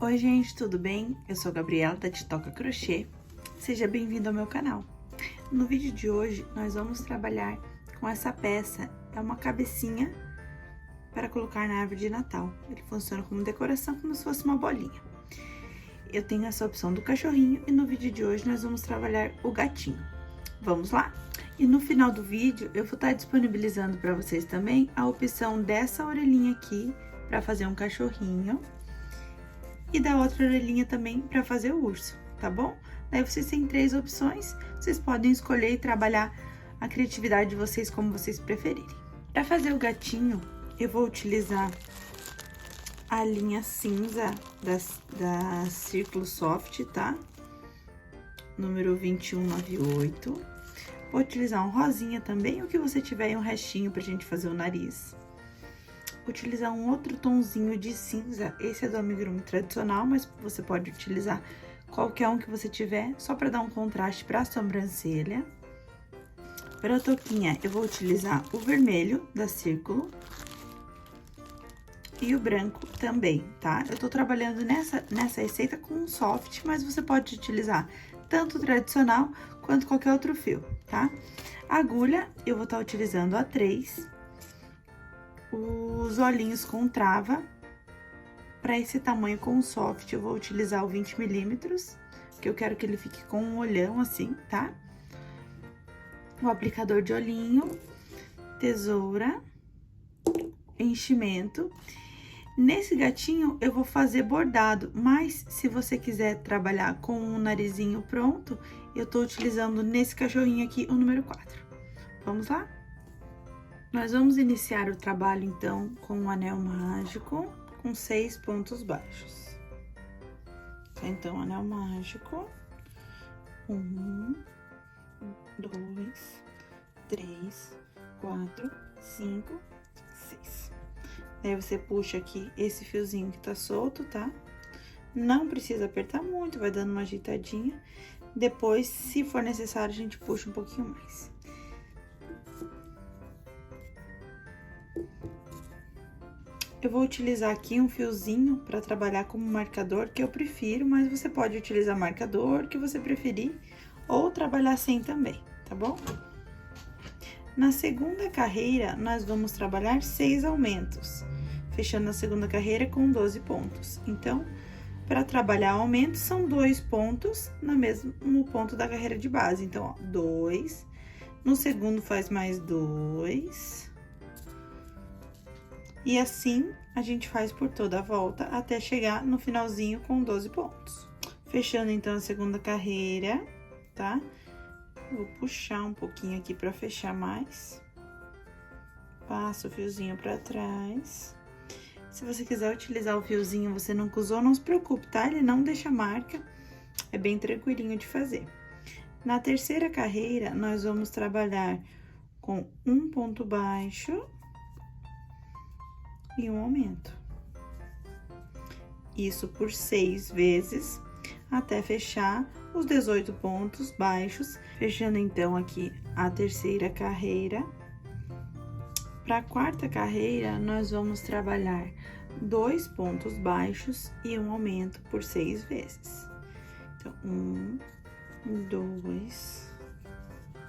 Oi gente, tudo bem? Eu sou a Gabriela da Toca Crochê. Seja bem-vindo ao meu canal. No vídeo de hoje, nós vamos trabalhar com essa peça. É uma cabecinha para colocar na árvore de Natal. Ele funciona como decoração, como se fosse uma bolinha. Eu tenho essa opção do cachorrinho e no vídeo de hoje nós vamos trabalhar o gatinho. Vamos lá? E no final do vídeo, eu vou estar disponibilizando para vocês também a opção dessa orelhinha aqui para fazer um cachorrinho. E da outra orelhinha também para fazer o urso, tá bom? Daí vocês têm 3 opções, vocês podem escolher e trabalhar a criatividade de vocês como vocês preferirem. Para fazer o gatinho, eu vou utilizar a linha cinza da Círculo Soft, tá? Número 2198. Vou utilizar um rosinha também, o que você tiver e um restinho pra gente fazer o nariz. Utilizar um outro tonzinho de cinza, esse é do amigurumi tradicional, mas você pode utilizar qualquer um que você tiver, só para dar um contraste para a sobrancelha. Para a touquinha, eu vou utilizar o vermelho da Círculo e o branco também, tá? Eu tô trabalhando nessa receita com um soft, mas você pode utilizar tanto o tradicional quanto qualquer outro fio, tá? A agulha, eu vou estar utilizando a 3. Os olhinhos com trava, para esse tamanho com soft, eu vou utilizar o 20 milímetros, que eu quero que ele fique com um olhão assim, tá? O aplicador de olhinho, tesoura, enchimento. Nesse gatinho, eu vou fazer bordado, mas se você quiser trabalhar com o narizinho pronto, eu tô utilizando nesse cachorrinho aqui o número 4. Vamos lá? Nós vamos iniciar o trabalho, então, com um anel mágico, com 6 pontos baixos. Então, anel mágico, 1, 2, 3, 4, 5, 6. Daí, você puxa aqui esse fiozinho que tá solto, tá? Não precisa apertar muito, vai dando uma ajeitadinha. Depois, se for necessário, a gente puxa um pouquinho mais. Eu vou utilizar aqui um fiozinho para trabalhar como marcador, que eu prefiro, mas você pode utilizar marcador, que você preferir, ou trabalhar sem também, tá bom? Na segunda carreira, nós vamos trabalhar 6 aumentos, fechando a segunda carreira com 12 pontos. Então, para trabalhar aumentos, são 2 pontos no ponto da carreira de base. Então, ó, 2, no segundo faz mais 2... E assim, a gente faz por toda a volta, até chegar no finalzinho com 12 pontos. Fechando, então, a segunda carreira, tá? Vou puxar um pouquinho aqui pra fechar mais. Passa o fiozinho pra trás. Se você quiser utilizar o fiozinho, você nunca usou, não se preocupe, tá? Ele não deixa marca, é bem tranquilinho de fazer. Na terceira carreira, nós vamos trabalhar com um ponto baixo e um aumento. Isso por 6 vezes, até fechar os 18 pontos baixos. Fechando, então, aqui a terceira carreira. Para a quarta carreira, nós vamos trabalhar 2 pontos baixos e um aumento por 6 vezes. Então, 1, 2,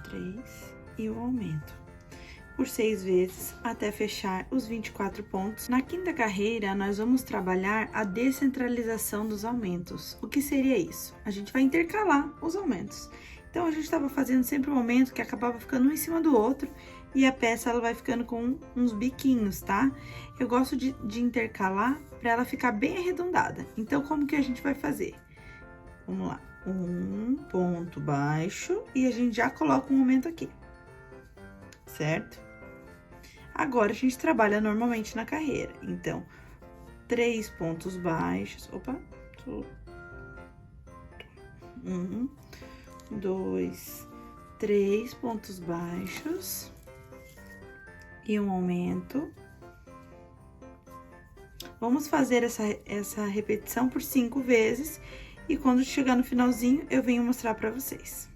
3 e o aumento por 6 vezes, até fechar os 24 pontos. Na quinta carreira, nós vamos trabalhar a descentralização dos aumentos. O que seria isso? A gente vai intercalar os aumentos. Então, a gente estava fazendo sempre um aumento que acabava ficando um em cima do outro, e a peça, ela vai ficando com uns biquinhos, tá? Eu gosto de intercalar para ela ficar bem arredondada. Então, como que a gente vai fazer? Vamos lá. Um ponto baixo, e a gente já coloca um aumento aqui, certo? Agora, a gente trabalha normalmente na carreira. Então, 3 pontos baixos. Opa! 1, 2, 3 pontos baixos. E um aumento. Vamos fazer essa repetição por 5 vezes. E quando chegar no finalzinho, eu venho mostrar pra vocês.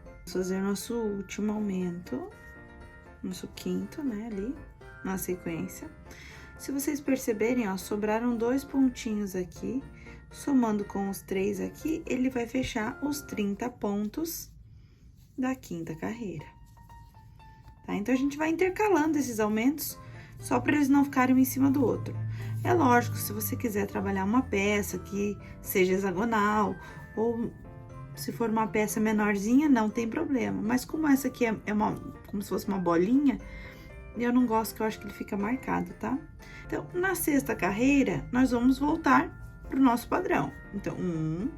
Vamos fazer nosso último aumento. Nosso quinto, né, ali, na sequência. Se vocês perceberem, ó, sobraram 2 pontinhos aqui, somando com os 3 aqui, ele vai fechar os 30 pontos da 5ª carreira. Tá? Então, a gente vai intercalando esses aumentos, só para eles não ficarem um em cima do outro. É lógico, se você quiser trabalhar uma peça que seja hexagonal, ou se for uma peça menorzinha, não tem problema. Mas como essa aqui é como se fosse uma bolinha, eu não gosto, que eu acho que ele fica marcado, tá? Então, na 6ª carreira, nós vamos voltar pro nosso padrão. Então, 1,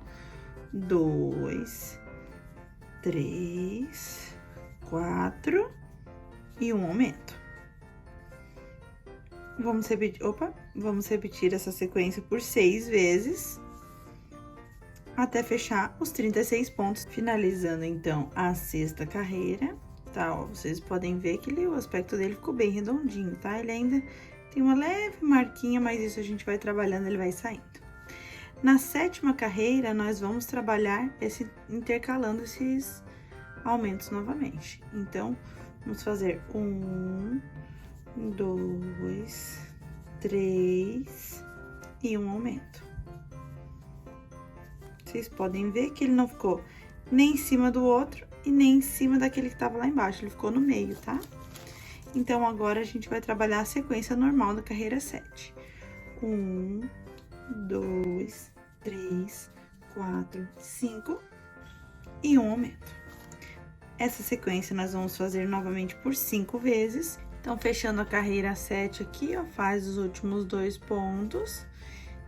2, 3, 4 e um aumento. Vamos repetir essa sequência por 6 vezes, até fechar os 36 pontos, finalizando então a 6ª carreira, tá? Ó, vocês podem ver que o aspecto dele ficou bem redondinho, tá? Ele ainda tem uma leve marquinha, mas isso a gente vai trabalhando, ele vai saindo. Na 7ª carreira, nós vamos trabalhar intercalando esses aumentos novamente. Então, vamos fazer 1, 2, 3 e um aumento. Vocês podem ver que ele não ficou nem em cima do outro e nem em cima daquele que tava lá embaixo, ele ficou no meio, tá? Então, agora a gente vai trabalhar a sequência normal da carreira 7. 1, 2, 3, 4, 5 e um aumento. Essa sequência nós vamos fazer novamente por 5 vezes. Então, fechando a carreira 7 aqui, ó, faz os últimos 2 pontos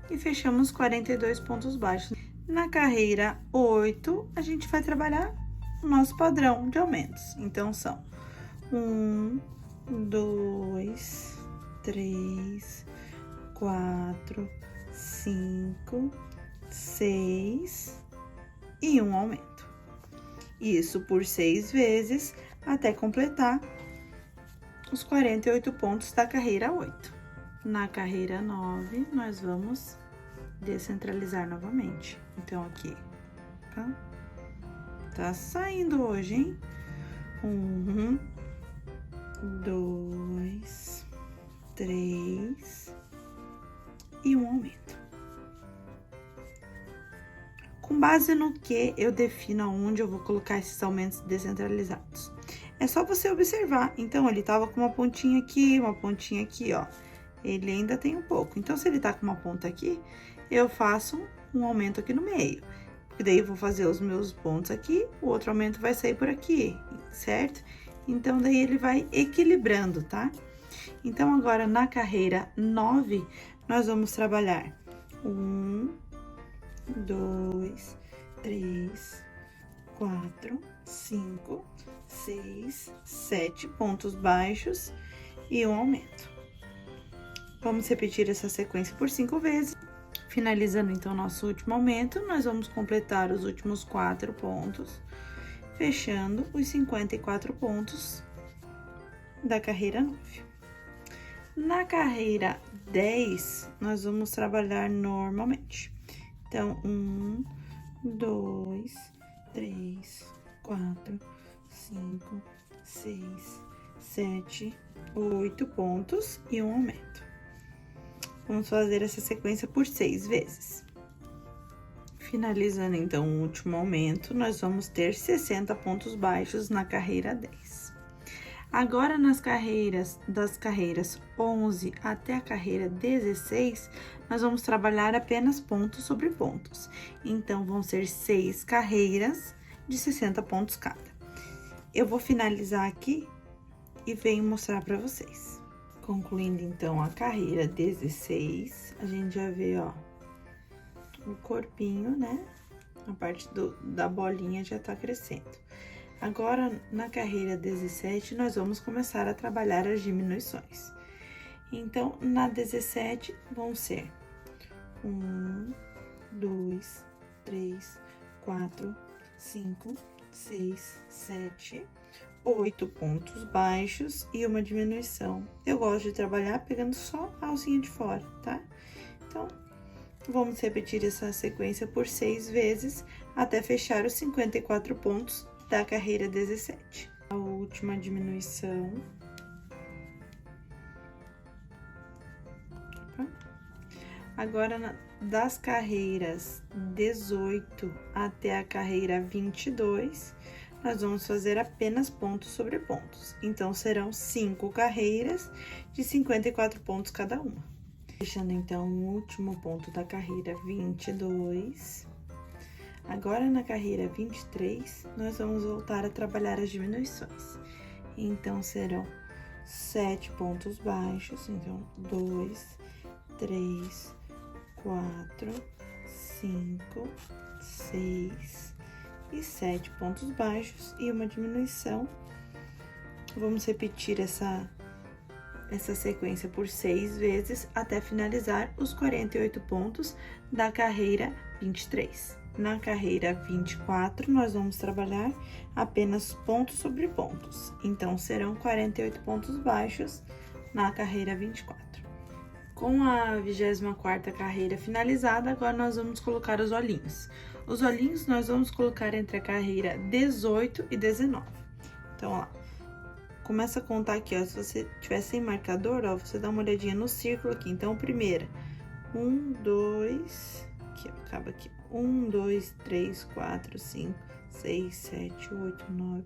e fechamos 42 pontos baixos. Na carreira 8, a gente vai trabalhar o nosso padrão de aumentos. Então, são 1, 2, 3, 4, 5, 6 e um aumento. Isso por 6 vezes, até completar os 48 pontos da carreira 8. Na carreira 9, nós vamos descentralizar novamente. Então, aqui, tá saindo hoje, hein? 1, 2, 3 e um aumento. Com base no que eu defino aonde eu vou colocar esses aumentos descentralizados. É só você observar. Então, ele tava com uma pontinha aqui, ó. Ele ainda tem um pouco. Então, se ele tá com uma ponta aqui, eu faço um aumento aqui no meio. Porque daí eu vou fazer os meus pontos aqui, o outro aumento vai sair por aqui, certo? Então, daí ele vai equilibrando, tá? Então, agora na carreira 9, nós vamos trabalhar 1, 2, 3, 4, 5, 6, 7 pontos baixos e um aumento. Vamos repetir essa sequência por 5 vezes. Finalizando, então, nosso último aumento, nós vamos completar os últimos 4 pontos, fechando os 54 pontos da carreira 9. Na carreira 10, nós vamos trabalhar normalmente. Então, 1, 2, 3, 4, 5, 6, 7, 8 pontos e um aumento. Vamos fazer essa sequência por 6 vezes. Finalizando, então, o último aumento, nós vamos ter 60 pontos baixos na carreira 10. Agora, das carreiras 11 até a carreira 16, nós vamos trabalhar apenas pontos sobre pontos. Então, vão ser 6 carreiras de 60 pontos cada. Eu vou finalizar aqui e venho mostrar para vocês. Concluindo, então, a carreira 16, a gente já vê, ó, o corpinho, né? A parte da bolinha já tá crescendo. Agora, na carreira 17, nós vamos começar a trabalhar as diminuições. Então, na 17, vão ser 1, 2, 3, 4, 5, 6, 7, 8 pontos baixos e uma diminuição. Eu gosto de trabalhar pegando só a alcinha de fora, tá? Então, vamos repetir essa sequência por 6 vezes até fechar os 54 pontos da carreira 17. A última diminuição. Agora, das carreiras 18 até a carreira 22, nós vamos fazer apenas pontos sobre pontos. Então, serão 5 carreiras de 54 pontos cada uma. Fechando, então, o último ponto da carreira 22. Agora, na carreira 23, nós vamos voltar a trabalhar as diminuições. Então, serão 7 pontos baixos. Então, 2, 3, 4, 5, 6 e 7 pontos baixos e uma diminuição. Vamos repetir essa sequência por 6 vezes até finalizar os 48 pontos da carreira 23. Na carreira 24, nós vamos trabalhar apenas pontos sobre pontos. Então, serão 48 pontos baixos na carreira 24. Com a 24ª carreira finalizada, agora nós vamos colocar os olhinhos. Os olhinhos nós vamos colocar entre a carreira 18 e 19. Então, ó, começa a contar aqui, ó, se você tiver sem marcador, ó, você dá uma olhadinha no círculo aqui. Então, primeira, 1, 2, aqui, ó, acaba aqui. 1, 2, 3, 4, 5, 6, 7, 8, 9,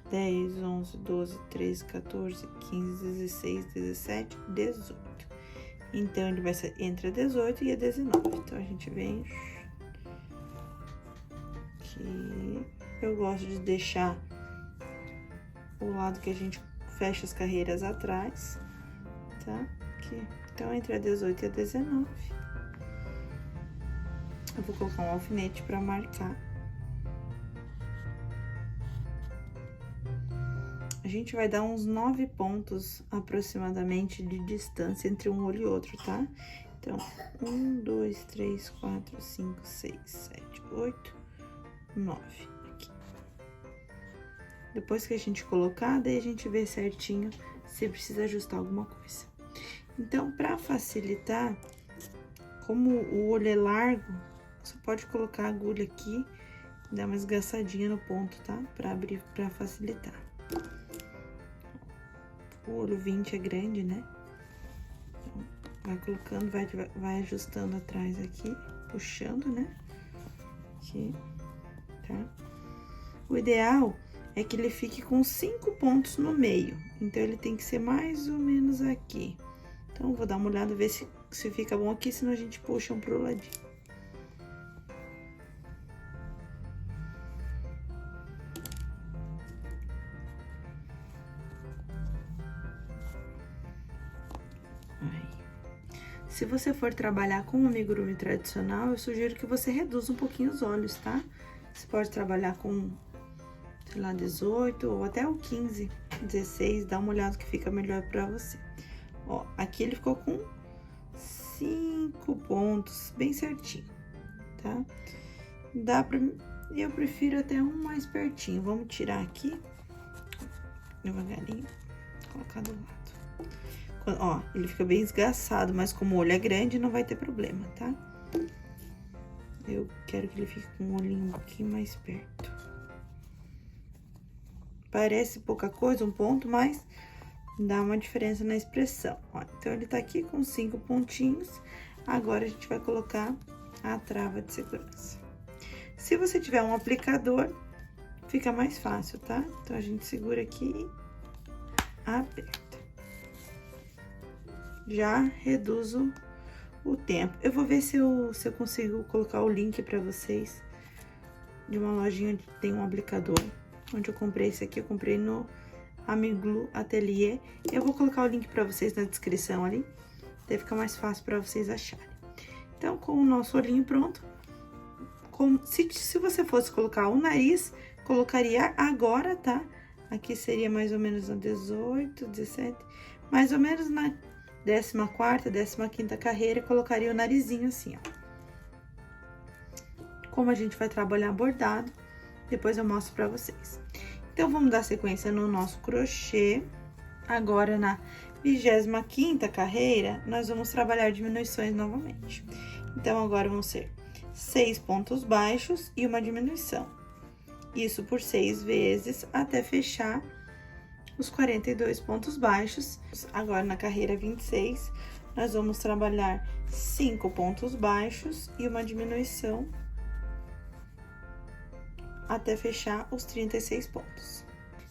10, 11, 12, 13, 14, 15, 16, 17, 18. Então, ele vai ser entre a 18 e a 19. Então, a gente vem aqui. Eu gosto de deixar o lado que a gente fecha as carreiras atrás, tá? Aqui. Então, entre a 18 e a 19. Eu vou colocar um alfinete para marcar. A gente vai dar uns 9 pontos aproximadamente de distância entre um olho e outro, tá? Então, 1, 2, 3, 4, 5, 6, 7, 8, 9. Aqui. Depois que a gente colocar, daí a gente vê certinho se precisa ajustar alguma coisa. Então, para facilitar, como o olho é largo, você pode colocar a agulha aqui, dar uma esgaçadinha no ponto, tá? Para abrir, para facilitar. O olho 20 é grande, né? Então, vai colocando, vai ajustando atrás aqui, puxando, né? Aqui, tá? O ideal é que ele fique com 5 pontos no meio. Então, ele tem que ser mais ou menos aqui. Então, vou dar uma olhada, ver se fica bom aqui, senão a gente puxa um pro ladinho. Se você for trabalhar com um amigurumi tradicional, eu sugiro que você reduza um pouquinho os olhos, tá? Você pode trabalhar com, sei lá, 18 ou até o 15, 16, dá uma olhada que fica melhor pra você. Ó, aqui ele ficou com 5 pontos, bem certinho, tá? Eu prefiro até um mais pertinho. Vamos tirar aqui, devagarinho, colocar do lado. Ó, ele fica bem esgaçado, mas como o olho é grande, não vai ter problema, tá? Eu quero que ele fique com o olhinho um pouquinho mais perto. Parece pouca coisa, um ponto, mas dá uma diferença na expressão. Ó, então, ele tá aqui com 5 pontinhos. Agora, a gente vai colocar a trava de segurança. Se você tiver um aplicador, fica mais fácil, tá? Então, a gente segura aqui e aperta. Já reduzo o tempo. Eu vou ver se eu consigo colocar o link para vocês de uma lojinha onde tem um aplicador. Onde eu comprei esse aqui, eu comprei no Amiglu Atelier. Eu vou colocar o link para vocês na descrição ali. Daí fica mais fácil para vocês acharem. Então, com o nosso olhinho pronto, se você fosse colocar o nariz, colocaria agora, tá? Aqui seria mais ou menos na 18, 17, mais ou menos na 14ª, 15ª carreira, colocaria o narizinho assim, ó. Como a gente vai trabalhar bordado, depois eu mostro pra vocês. Então, vamos dar sequência no nosso crochê. Agora, na 25ª carreira, nós vamos trabalhar diminuições novamente. Então, agora vão ser 6 pontos baixos e uma diminuição. Isso por 6 vezes, até fechar os 42 pontos baixos. Agora, na carreira 26, nós vamos trabalhar 5 pontos baixos e uma diminuição até fechar os 36 pontos.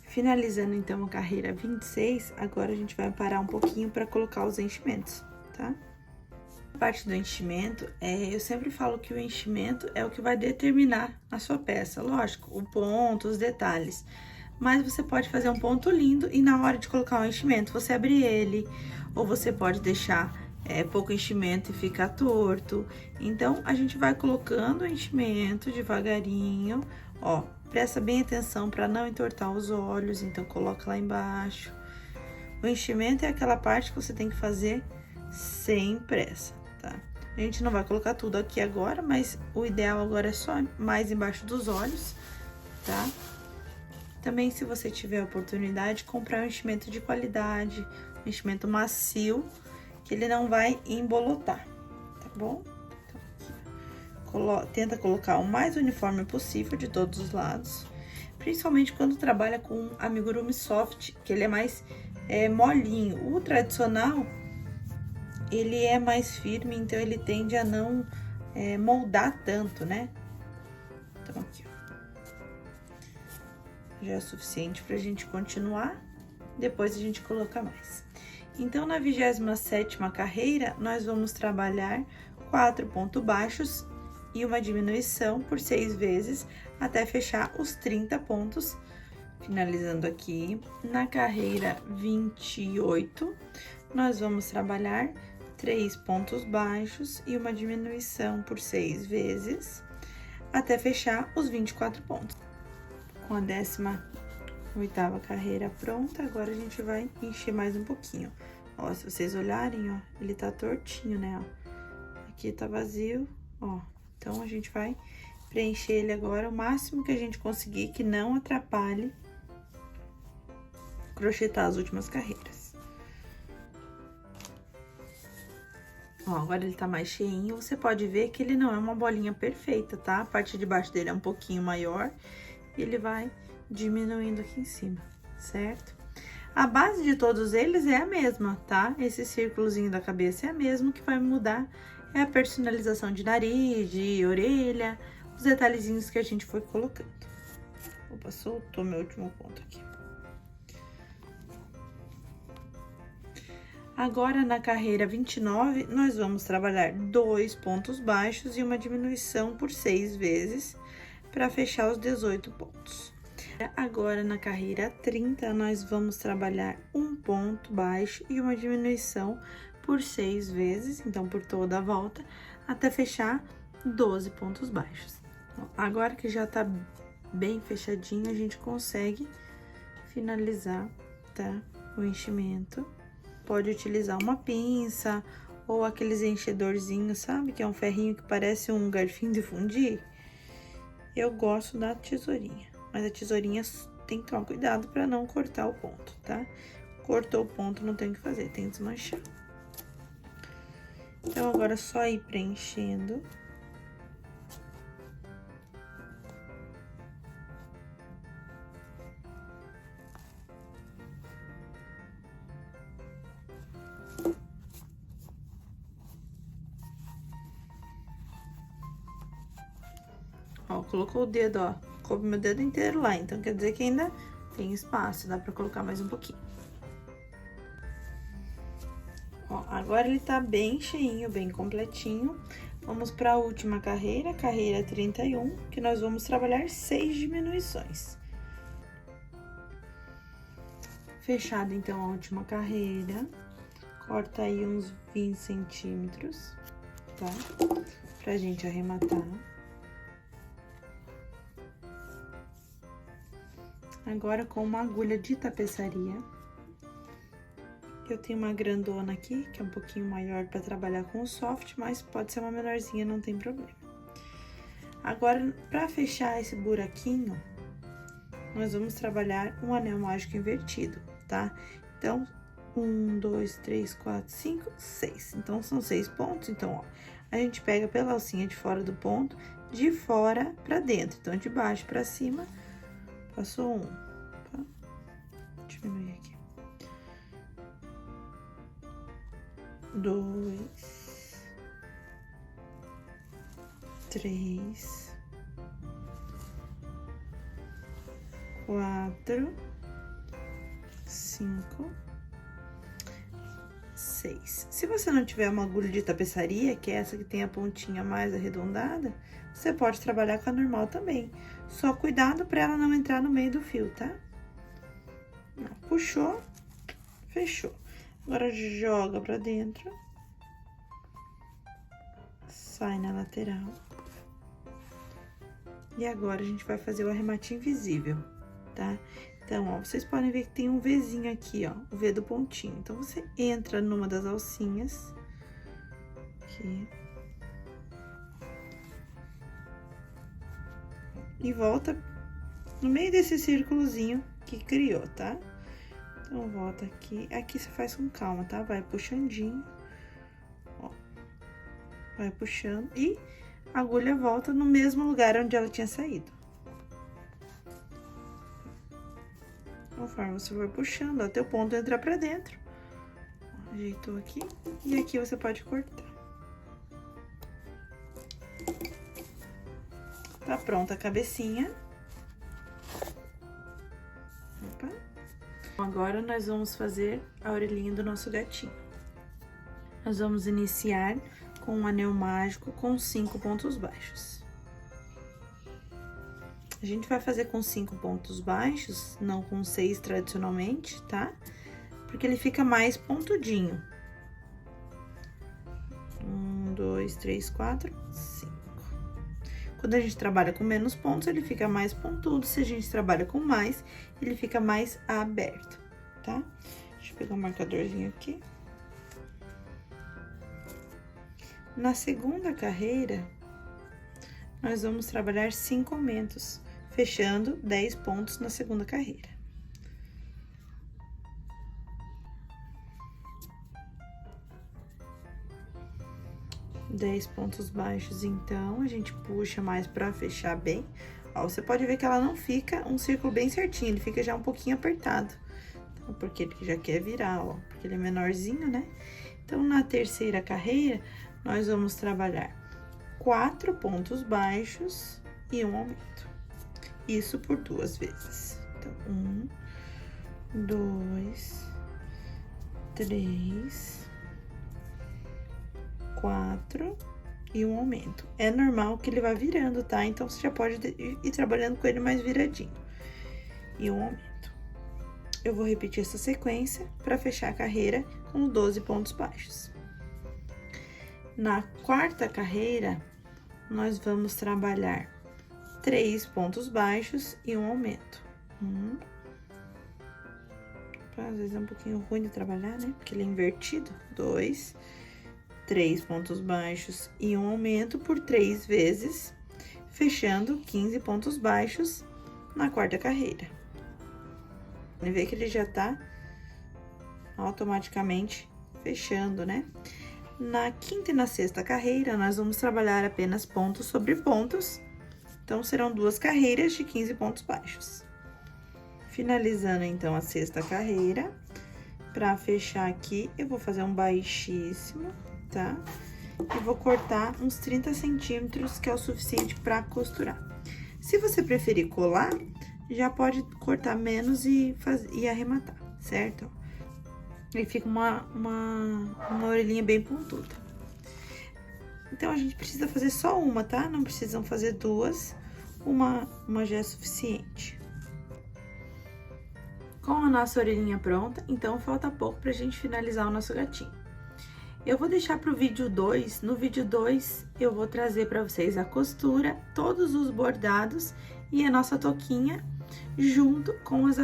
Finalizando, então, a carreira 26, agora a gente vai parar um pouquinho para colocar os enchimentos, tá? A parte do enchimento, eu sempre falo que o enchimento é o que vai determinar a sua peça. Lógico, o ponto, os detalhes. Mas você pode fazer um ponto lindo e na hora de colocar o enchimento, você abrir ele, ou você pode deixar pouco enchimento e ficar torto. Então, a gente vai colocando o enchimento devagarinho, ó. Presta bem atenção para não entortar os olhos, então coloca lá embaixo. O enchimento é aquela parte que você tem que fazer sem pressa, tá? A gente não vai colocar tudo aqui agora, mas o ideal agora é só mais embaixo dos olhos, tá? Também, se você tiver a oportunidade, comprar um enchimento de qualidade, um enchimento macio, que ele não vai embolotar, tá bom? Tenta colocar o mais uniforme possível de todos os lados, principalmente quando trabalha com amigurumi soft, que ele é mais molinho. O tradicional, ele é mais firme, então ele tende a não moldar tanto, né? Então, aqui, ó. Já é suficiente pra gente continuar, depois a gente coloca mais. Então, na 27ª carreira, nós vamos trabalhar 4 pontos baixos e uma diminuição por 6 vezes, até fechar os 30 pontos. Finalizando aqui, na carreira 28, nós vamos trabalhar 3 pontos baixos e uma diminuição por 6 vezes, até fechar os 24 pontos. Com a 18ª carreira pronta, agora a gente vai encher mais um pouquinho. Ó, se vocês olharem, ó, ele tá tortinho, né, ó. Aqui tá vazio, ó. Então, a gente vai preencher ele agora o máximo que a gente conseguir, que não atrapalhe crochetar as últimas carreiras. Ó, agora ele tá mais cheinho, você pode ver que ele não é uma bolinha perfeita, tá? A parte de baixo dele é um pouquinho maior e ele vai diminuindo aqui em cima, certo? A base de todos eles é a mesma, tá? Esse círculozinho da cabeça é a mesma, que vai mudar é a personalização de nariz, de orelha, os detalhezinhos que a gente foi colocando. Opa, soltou meu último ponto aqui. Agora, na carreira 29, nós vamos trabalhar 2 pontos baixos e uma diminuição por 6 vezes, para fechar os 18 pontos. Agora, na carreira 30, nós vamos trabalhar 1 ponto baixo e uma diminuição por 6 vezes, então, por toda a volta, até fechar 12 pontos baixos. Agora que já tá bem fechadinho, a gente consegue finalizar, tá? O enchimento. Pode utilizar uma pinça ou aqueles enchedorzinhos, sabe? Que é um ferrinho que parece um garfinho de fundir. Eu gosto da tesourinha, mas a tesourinha tem que tomar cuidado para não cortar o ponto, tá? Cortou o ponto, não tem o que fazer, tem que desmanchar. Então, agora é só ir preenchendo. Ó, colocou o dedo, ó, coube meu dedo inteiro lá, então quer dizer que ainda tem espaço, dá pra colocar mais um pouquinho. Ó, agora ele tá bem cheinho, bem completinho. Vamos pra última carreira, carreira 31, que nós vamos trabalhar 6 diminuições. Fechado, então, a última carreira, corta aí uns 20 centímetros, tá? Pra gente arrematar. Agora, com uma agulha de tapeçaria, eu tenho uma grandona aqui, que é um pouquinho maior para trabalhar com o soft, mas pode ser uma menorzinha, não tem problema. Agora, para fechar esse buraquinho, nós vamos trabalhar um anel mágico invertido, tá? Então, 1, 2, 3, 4, 5, 6. Então, são 6 pontos. Então, ó, a gente pega pela alcinha de fora do ponto, de fora para dentro. Então, de baixo para cima, passou 1. Tá? Diminuir aqui. 2, 3, 4, 5, 6. Se você não tiver uma agulha de tapeçaria, que é essa que tem a pontinha mais arredondada, você pode trabalhar com a normal também. Só cuidado para ela não entrar no meio do fio, tá? Puxou, fechou. Agora joga pra dentro. Sai na lateral. E agora a gente vai fazer o arremate invisível, tá? Então, ó, vocês podem ver que tem um Vzinho aqui, ó, o V do pontinho. Então, você entra numa das alcinhas, aqui, e volta no meio desse círculozinho que criou, tá? Então, volta aqui. Aqui você faz com calma, tá? Vai puxandinho, ó, vai puxando e a agulha volta no mesmo lugar onde ela tinha saído. Conforme você for puxando, ó, teu ponto entra pra dentro. Ajeitou aqui. E aqui você pode cortar. Tá pronta a cabecinha. Opa. Agora, nós vamos fazer a orelhinha do nosso gatinho. Nós vamos iniciar com um anel mágico com 5 pontos baixos. A gente vai fazer com 5 pontos baixos, não com 6 tradicionalmente, tá? Porque ele fica mais pontudinho. 1, 2, 3, 4, 5. Quando a gente trabalha com menos pontos, ele fica mais pontudo. Se a gente trabalha com mais, ele fica mais aberto, tá? Deixa eu pegar um marcadorzinho aqui. Na segunda carreira, nós vamos trabalhar 5 aumentos, fechando 10 pontos na segunda carreira. Dez pontos baixos, então, a gente puxa mais pra fechar bem. Ó, você pode ver que ela não fica um círculo bem certinho, ele fica já um pouquinho apertado. Então, porque ele já quer virar, ó, porque ele é menorzinho, né? Então, na terceira carreira, nós vamos trabalhar 4 pontos baixos e um aumento. Isso por 2 vezes. Então, 1, 2, 3, 4 e um aumento. É normal que ele vá virando, tá? Então, você já pode ir trabalhando com ele mais viradinho. E um aumento. Eu vou repetir essa sequência para fechar a carreira com 12 pontos baixos. Na quarta carreira, nós vamos trabalhar 3 pontos baixos e um aumento. Às vezes é um pouquinho ruim de trabalhar, né? Porque ele é invertido. 2, 3 pontos baixos e um aumento por 3 vezes, fechando 15 pontos baixos na quarta carreira. Você vê que ele já tá automaticamente fechando, né? Na quinta e na sexta carreira, nós vamos trabalhar apenas pontos sobre pontos. Então, serão 2 carreiras de 15 pontos baixos. Finalizando, então, a sexta carreira. Pra fechar aqui, eu vou fazer um baixíssimo, tá? E vou cortar uns 30 centímetros, que é o suficiente pra costurar. Se você preferir colar, já pode cortar menos e arrematar, certo? E fica uma orelhinha bem pontuda. Então, a gente precisa fazer só uma, tá? Não precisam fazer 2. Uma já é suficiente. Com a nossa orelhinha pronta, então, falta pouco pra gente finalizar o nosso gatinho. Eu vou deixar pro vídeo 2. No vídeo 2, eu vou trazer pra vocês a costura, todos os bordados e a nossa toquinha, junto com as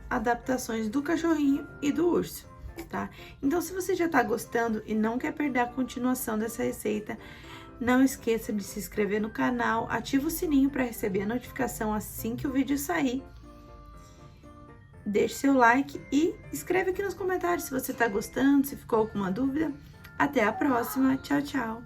adaptações do cachorrinho e do urso, tá? Então, se você já tá gostando e não quer perder a continuação dessa receita, não esqueça de se inscrever no canal, ativa o sininho para receber a notificação assim que o vídeo sair. Deixe seu like e escreve aqui nos comentários se você tá gostando, se ficou alguma dúvida. Até a próxima, tchau, tchau!